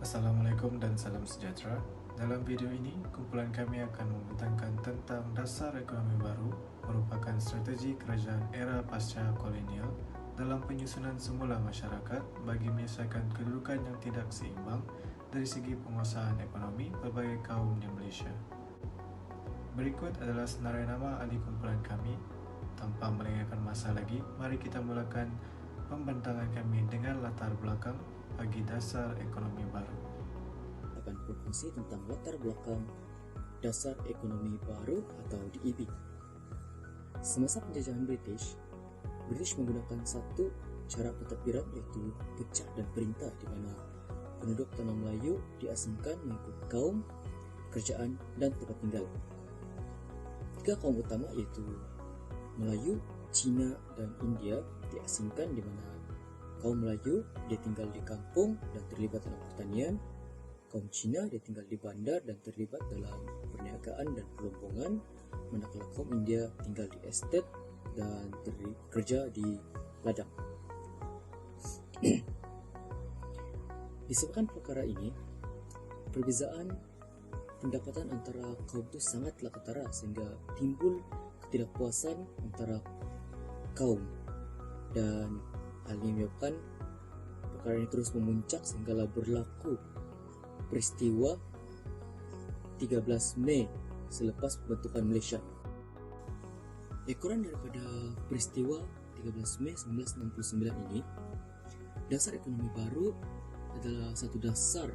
Assalamualaikum dan salam sejahtera. Dalam video ini, kumpulan kami akan membentangkan tentang dasar ekonomi baru merupakan strategi kerajaan era pasca kolonial dalam penyusunan semula masyarakat bagi menyelesaikan kedudukan yang tidak seimbang dari segi penguasaan ekonomi pelbagai kaum di Malaysia. Berikut adalah senarai nama ahli kumpulan kami. Tanpa melengahkan masa lagi, mari kita mulakan pembentangan kami dengan latar belakang bagi dasar ekonomi baru. Akan berfungsi tentang latar belakang dasar ekonomi baru atau DEB. Semasa penjajahan British menggunakan satu cara pentadbiran iaitu pecah dan perintah, di mana penduduk tanah Melayu diasingkan mengikut kaum, kerajaan dan tempat tinggal. Tiga kaum utama iaitu Melayu, Cina dan India diasingkan, di mana kaum Melayu dia tinggal di kampung dan terlibat dalam pertanian. Kaum Cina dia tinggal di bandar dan terlibat dalam perniagaan dan perlombongan, manakala kaum India tinggal di estate dan bekerja di ladang. Disebabkan perkara ini, perbezaan pendapatan antara kaum itu sangatlah ketara sehingga timbul ketidakpuasan antara kaum, dan hal ini menyebabkan perkara ini terus memuncak sehinggalah berlaku peristiwa 13 Mei selepas pembentukan Malaysia. Ekoran daripada peristiwa 13 Mei 1969 ini, dasar ekonomi baru adalah satu dasar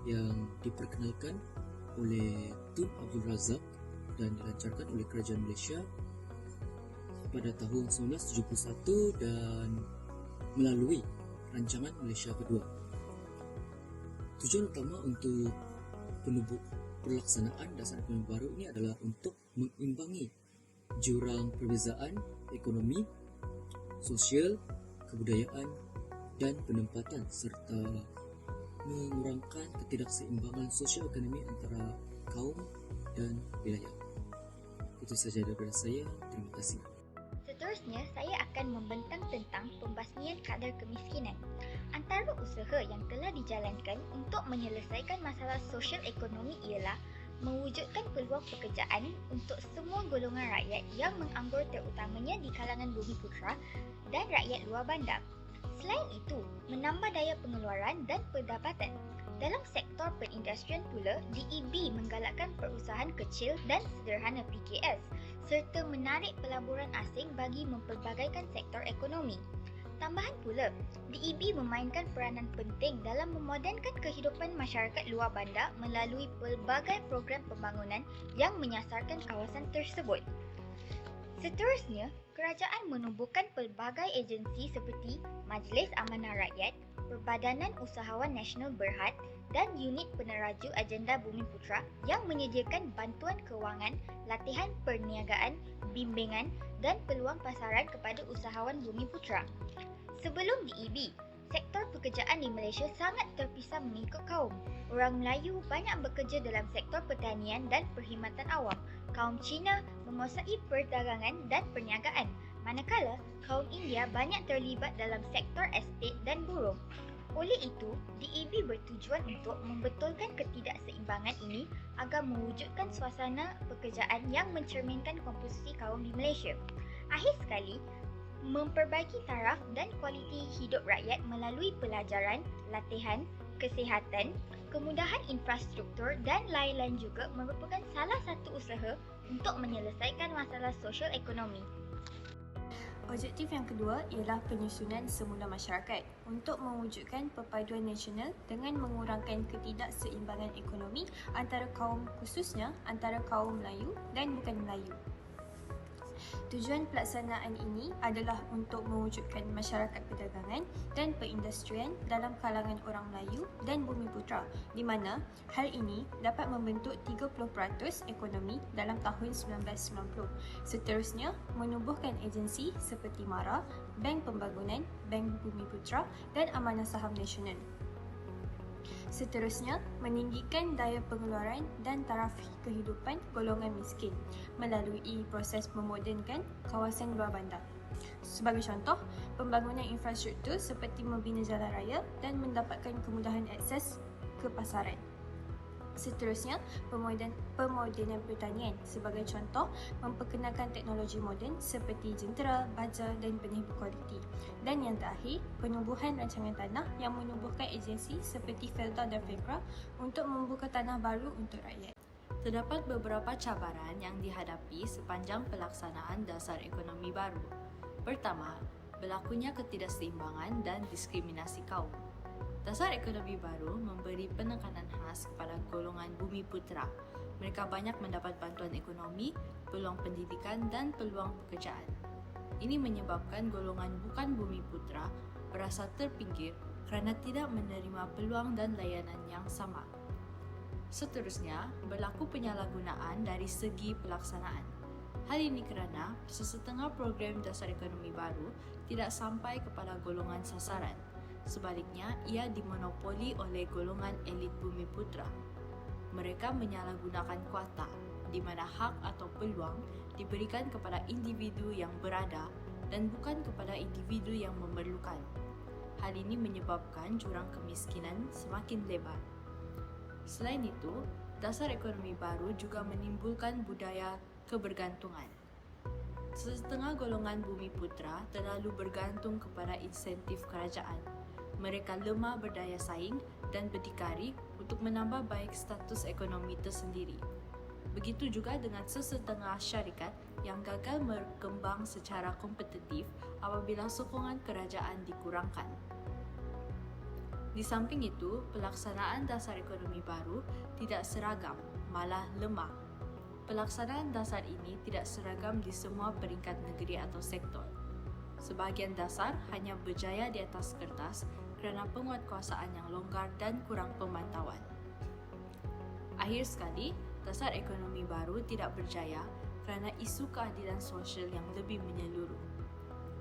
yang diperkenalkan oleh Tun Abdul Razak dan dilancarkan oleh kerajaan Malaysia pada tahun 1971 dan melalui rancangan Malaysia kedua. Tujuan utama untuk pelaksanaan dasar ekonomi baru ini adalah untuk mengimbangi jurang perbezaan ekonomi, sosial, kebudayaan dan penempatan serta mengurangkan ketidakseimbangan sosial ekonomi antara kaum dan wilayah. Itu saja daripada saya. Terima kasih. Seterusnya, saya akan membentang tentang pembasmian kadar kemiskinan. Antara usaha yang telah dijalankan untuk menyelesaikan masalah sosial ekonomi ialah mewujudkan peluang pekerjaan untuk semua golongan rakyat yang menganggur, terutamanya di kalangan Bumiputera dan rakyat luar bandar. Selain itu, menambah daya pengeluaran dan pendapatan. Dalam sektor perindustrian pula, DEB menggalakkan perusahaan kecil dan sederhana PKS serta menarik pelaburan asing bagi mempelbagaikan sektor ekonomi. Tambahan pula, DEB memainkan peranan penting dalam memodernkan kehidupan masyarakat luar bandar melalui pelbagai program pembangunan yang menyasarkan kawasan tersebut. Seterusnya, kerajaan menubuhkan pelbagai agensi seperti Majlis Amanah Rakyat, Perbadanan Usahawan Nasional Berhad dan Unit Peneraju Agenda Bumiputera yang menyediakan bantuan kewangan, latihan perniagaan, bimbingan dan peluang pasaran kepada usahawan Bumiputera. Sebelum DEB, sektor pekerjaan di Malaysia sangat terpisah mengikut kaum. Orang Melayu banyak bekerja dalam sektor pertanian dan perkhidmatan awam. Kaum Cina menguasai perdagangan dan perniagaan, manakala kaum India banyak terlibat dalam sektor estate dan buruh. Oleh itu, DEB bertujuan untuk membetulkan ketidakseimbangan ini agar mewujudkan suasana pekerjaan yang mencerminkan komposisi kaum di Malaysia. Akhir sekali, memperbaiki taraf dan kualiti hidup rakyat melalui pelajaran, latihan, kesihatan, kemudahan infrastruktur dan lain-lain juga merupakan salah satu usaha untuk menyelesaikan masalah sosial ekonomi. Objektif yang kedua ialah penyusunan semula masyarakat untuk mewujudkan perpaduan nasional dengan mengurangkan ketidakseimbangan ekonomi antara kaum, khususnya antara kaum Melayu dan bukan Melayu. Tujuan pelaksanaan ini adalah untuk mewujudkan masyarakat perdagangan dan perindustrian dalam kalangan orang Melayu dan Bumiputera, di mana hal ini dapat membentuk 30% ekonomi dalam tahun 1990. Seterusnya, menubuhkan agensi seperti MARA, Bank Pembangunan, Bank Bumiputera dan Amanah Saham Nasional. Seterusnya, meninggikan daya pengeluaran dan taraf kehidupan golongan miskin melalui proses memodernkan kawasan luar bandar. Sebagai contoh, pembangunan infrastruktur seperti membina jalan raya dan mendapatkan kemudahan akses kepasaran. Seterusnya, pemodenan pertanian. Sebagai contoh, memperkenalkan teknologi moden seperti jentera, baja dan benih berkualiti. Dan yang terakhir, penumbuhan rancangan tanah yang menubuhkan agensi seperti Felda dan Fekra untuk membuka tanah baru untuk rakyat. Terdapat beberapa cabaran yang dihadapi sepanjang pelaksanaan dasar ekonomi baru. Pertama, berlakunya ketidakseimbangan dan diskriminasi kaum. Dasar ekonomi baru memberi penekanan khas kepada golongan bumi putera. Mereka banyak mendapat bantuan ekonomi, peluang pendidikan dan peluang pekerjaan. Ini menyebabkan golongan bukan bumi putera berasa terpinggir kerana tidak menerima peluang dan layanan yang sama. Seterusnya, berlaku penyalahgunaan dari segi pelaksanaan. Hal ini kerana sesetengah program dasar ekonomi baru tidak sampai kepada golongan sasaran. Sebaliknya, ia dimonopoli oleh golongan elit bumi putera. Mereka menyalahgunakan kuota, di mana hak atau peluang diberikan kepada individu yang berada dan bukan kepada individu yang memerlukan. Hal ini menyebabkan jurang kemiskinan semakin lebar. Selain itu, dasar ekonomi baru juga menimbulkan budaya kebergantungan. Setengah golongan bumi putera terlalu bergantung kepada insentif kerajaan. Mereka lemah berdaya saing dan berdikari untuk menambah baik status ekonomi tersendiri. Begitu juga dengan sesetengah syarikat yang gagal berkembang secara kompetitif apabila sokongan kerajaan dikurangkan. Di samping itu, pelaksanaan dasar ekonomi baru tidak seragam, malah lemah. Pelaksanaan dasar ini tidak seragam di semua peringkat negeri atau sektor. Sebahagian dasar hanya berjaya di atas kertas kerana penguatkuasaan yang longgar dan kurang pemantauan. Akhir sekali, dasar ekonomi baru tidak berjaya kerana isu keadilan sosial yang lebih menyeluruh.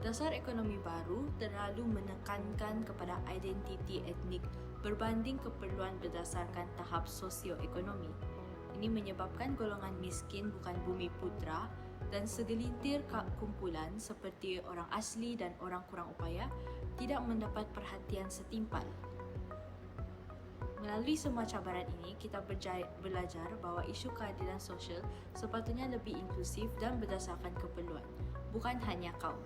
Dasar ekonomi baru terlalu menekankan kepada identiti etnik berbanding keperluan berdasarkan tahap sosioekonomi. Ini menyebabkan golongan miskin bukan bumi putera dan segelintir kumpulan seperti orang asli dan orang kurang upaya tidak mendapat perhatian setimpal. Melalui semua cabaran ini, kita belajar bahawa isu keadilan sosial sepatutnya lebih inklusif dan berdasarkan keperluan, bukan hanya kaum.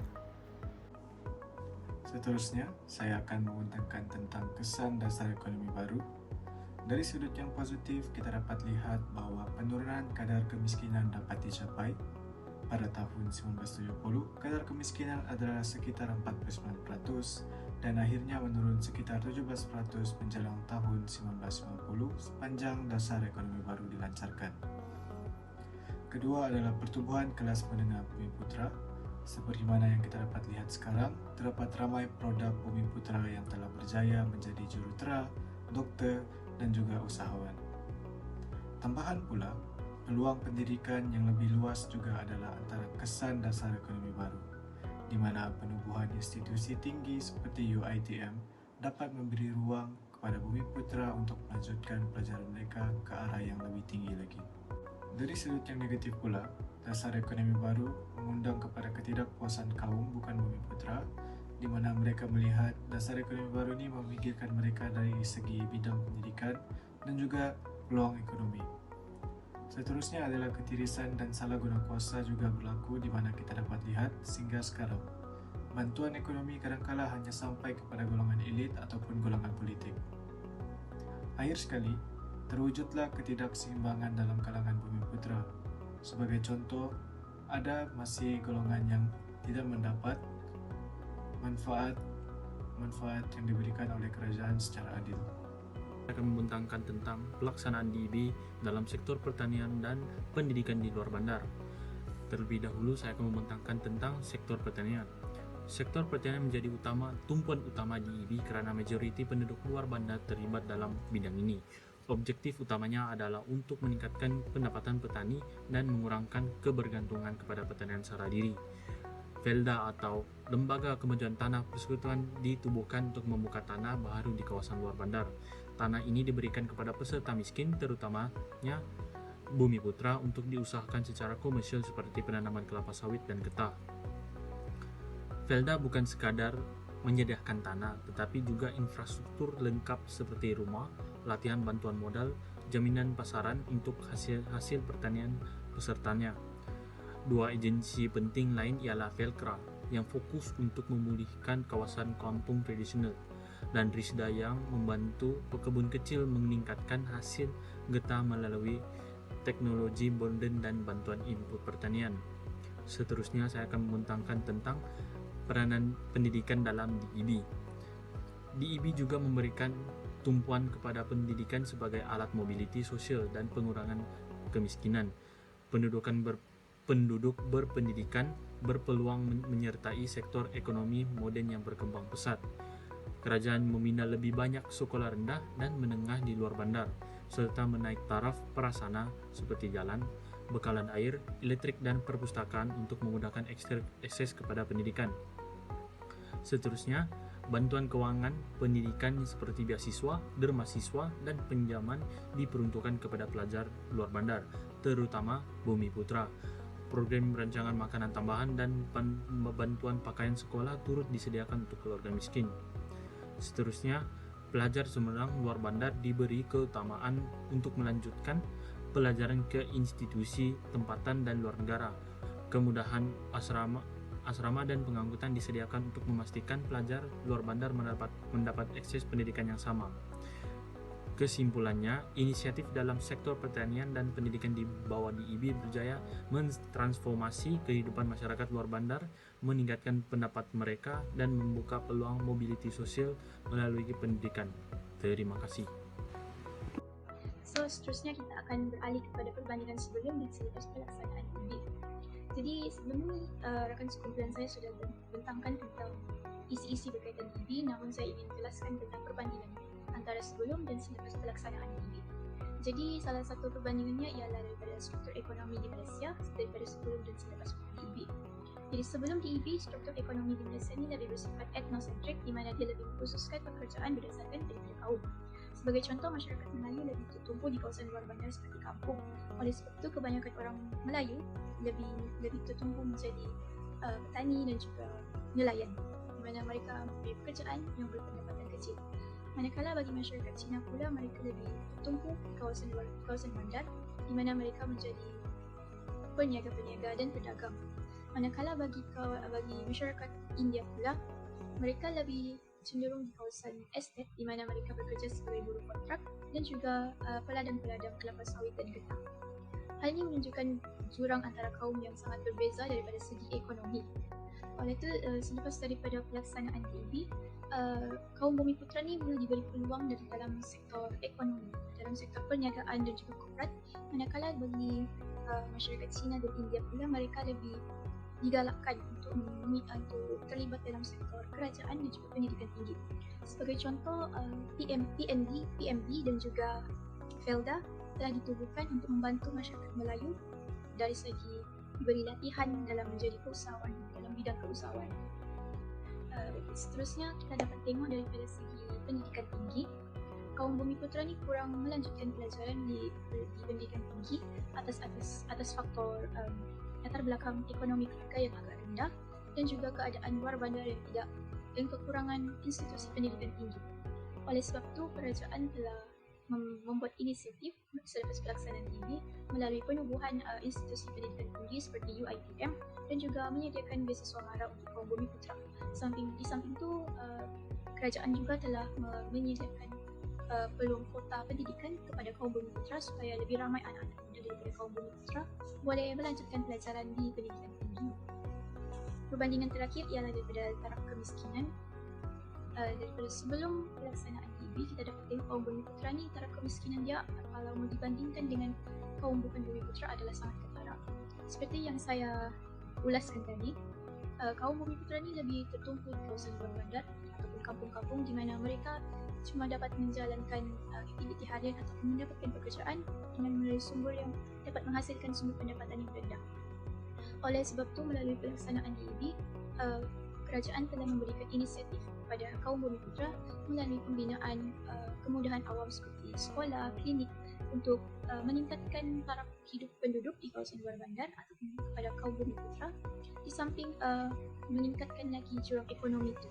Seterusnya, saya akan mengutarakan tentang kesan dasar ekonomi baru. Dari sudut yang positif, kita dapat lihat bahawa penurunan kadar kemiskinan dapat dicapai. Pada tahun 1970, kadar kemiskinan adalah sekitar 49% dan akhirnya menurun sekitar 17% menjelang tahun 1990 sepanjang dasar ekonomi baru dilancarkan. Kedua adalah pertumbuhan kelas menengah bumi putera. Seperti mana yang kita dapat lihat sekarang, terdapat ramai produk bumi putera yang telah berjaya menjadi jurutera, doktor dan juga usahawan. Tambahan pula, peluang pendidikan yang lebih luas juga adalah antara kesan dasar ekonomi baru, di mana penubuhan institusi tinggi seperti UiTM dapat memberi ruang kepada bumi putera untuk melanjutkan pelajaran mereka ke arah yang lebih tinggi lagi. Dari sudut yang negatif pula, dasar ekonomi baru mengundang kepada ketidakpuasan kaum bukan bumi putera, di mana mereka melihat dasar ekonomi baru ini memikirkan mereka dari segi bidang pendidikan dan juga peluang ekonomi. Seterusnya adalah ketirisan dan salah guna kuasa juga berlaku di mana kita dapat lihat sehingga sekarang. Bantuan ekonomi kadangkala hanya sampai kepada golongan elit ataupun golongan politik. Akhir sekali, terwujudlah ketidakseimbangan dalam kalangan bumi putera. Sebagai contoh, ada masih golongan yang tidak mendapat manfaat yang diberikan oleh kerajaan secara adil. Saya akan membentangkan tentang pelaksanaan DIB dalam sektor pertanian dan pendidikan di luar bandar. Terlebih dahulu saya akan membentangkan tentang sektor pertanian. Sektor pertanian menjadi tumpuan utama DIB kerana majoriti penduduk luar bandar terlibat dalam bidang ini. Objektif utamanya adalah untuk meningkatkan pendapatan petani dan mengurangkan kebergantungan kepada pertanian secara diri. Felda atau Lembaga Kemajuan Tanah Persekutuan ditubuhkan untuk membuka tanah baru di kawasan luar bandar. Tanah ini diberikan kepada peserta miskin, terutamanya bumi putera, untuk diusahakan secara komersial seperti penanaman kelapa sawit dan getah. Felda bukan sekadar menyediakan tanah, tetapi juga infrastruktur lengkap seperti rumah, latihan bantuan modal, jaminan pasaran untuk hasil pertanian pesertanya. Dua agensi penting lain ialah Velcra yang fokus untuk memulihkan kawasan kampung tradisional dan Risda yang membantu pekebun kecil meningkatkan hasil getah melalui teknologi modern dan bantuan input pertanian. Seterusnya saya akan membentangkan tentang peranan pendidikan dalam DIB. DIB juga memberikan tumpuan kepada pendidikan sebagai alat mobiliti sosial dan pengurangan kemiskinan. Penduduk berpendidikan berpeluang menyertai sektor ekonomi moden yang berkembang pesat. Kerajaan membina lebih banyak sekolah rendah dan menengah di luar bandar, serta menaik taraf prasarana seperti jalan, bekalan air, elektrik, dan perpustakaan untuk memudahkan akses kepada pendidikan. Seterusnya, bantuan keuangan pendidikan seperti beasiswa, derma siswa, dan pinjaman diperuntukkan kepada pelajar luar bandar, terutama Bumi Putra. Program rancangan makanan tambahan dan bantuan pakaian sekolah turut disediakan untuk keluarga miskin. Seterusnya, pelajar Sumedang luar bandar diberi keutamaan untuk melanjutkan pelajaran ke institusi tempatan dan luar negara. Kemudahan asrama dan pengangkutan disediakan untuk memastikan pelajar luar bandar mendapat akses pendidikan yang sama. Kesimpulannya, inisiatif dalam sektor pertanian dan pendidikan di bawah DIB berjaya mentransformasi kehidupan masyarakat luar bandar, meningkatkan pendapat mereka, dan membuka peluang mobiliti sosial melalui pendidikan. Terima kasih. So, seterusnya kita akan beralih kepada perbandingan sebelum dan selepas pelaksanaan DIB. Jadi, sebelum ini, rakan sekumpulan saya sudah membentangkan tentang isi-isi berkaitan DIB, namun saya ingin jelaskan tentang perbandingan antara sebelum dan selepas pelaksanaan DIB. Jadi, salah satu perbandingannya ialah daripada struktur ekonomi di Malaysia daripada sebelum dan selepas DIB. Jadi, sebelum DIB, struktur ekonomi di Malaysia ini lebih bersifat etnosentrik, di mana dia lebih mengkhususkan pekerjaan berdasarkan daripada kaum. Sebagai contoh, masyarakat Melayu lebih tertumpu di kawasan luar bandar seperti kampung. Oleh sebab itu, kebanyakan orang Melayu lebih tertumpu menjadi petani dan juga nelayan, di mana mereka mempunyai pekerjaan yang berpendapatan kecil. Manakala bagi masyarakat Cina pula, mereka lebih tertumpu di kawasan bandar, di mana mereka menjadi peniaga-peniaga dan pedagang. Manakala bagi masyarakat India pula, mereka lebih cenderung di kawasan estet, di mana mereka bekerja sebagai buruh kontrak dan juga peladang-peladang kelapa sawit dan getah. Hal ini menunjukkan jurang antara kaum yang sangat berbeza daripada segi ekonomi. Oleh itu, selepas daripada pelaksanaan DIB, kaum Bumi Putra ni mula diberi peluang dari dalam sektor ekonomi, dalam sektor perniagaan dan juga korporat. Manakala bagi masyarakat Cina dan India pula, mereka lebih digalakkan untuk terlibat dalam sektor kerajaan dan juga pendidikan tinggi. Sebagai contoh, PMB dan juga Felda telah ditubuhkan untuk membantu masyarakat Melayu dari segi diberi latihan dalam menjadi keusahawan, dalam bidang keusahawan. Seterusnya, kita dapat tengok daripada segi pendidikan tinggi, kaum Bumi Putra ni kurang melanjutkan pelajaran di pendidikan tinggi atas faktor latar belakang ekonomi keluarga yang agak rendah dan juga keadaan luar bandar yang tidak, dan kekurangan institusi pendidikan tinggi. Oleh sebab itu, kerajaan telah membuat inisiatif selepas pelaksanaan DIB melalui penubuhan institusi pendidikan tinggi seperti UiTM dan juga menyediakan beasiswa mara untuk kaum Bumi Putra. Di samping itu, kerajaan juga telah menyediakan peluang kuota pendidikan kepada kaum Bumi Putra supaya lebih ramai anak-anak muda daripada kaum Bumi Putra boleh melanjutkan pelajaran di pendidikan tinggi. Perbandingan terakhir ialah daripada taraf kemiskinan. Daripada sebelum pelaksanaan DIB, kita dapat tengok kaum Bumi Putra ni taraf kemiskinan dia kalau dibandingkan dengan kaum bukan Bumi Putra adalah sangat ketara. Seperti yang saya ulaskan tadi, kaum Bumi Putra ni lebih tertumpu di kawasan luar bandar ataupun kampung-kampung, di mana mereka cuma dapat menjalankan aktiviti harian atau mendapatkan pekerjaan dengan melalui sumber yang dapat menghasilkan sumber pendapatan yang rendah. Oleh sebab itu, melalui pelaksanaan DIB, kerajaan telah memberikan inisiatif kepada kaum Bumi Putra melalui pembinaan kemudahan awam seperti sekolah, klinik untuk meningkatkan taraf hidup penduduk di kawasan luar bandar ataupun kepada kaum Bumi Putra, di samping meningkatkan lagi jurang ekonomi itu.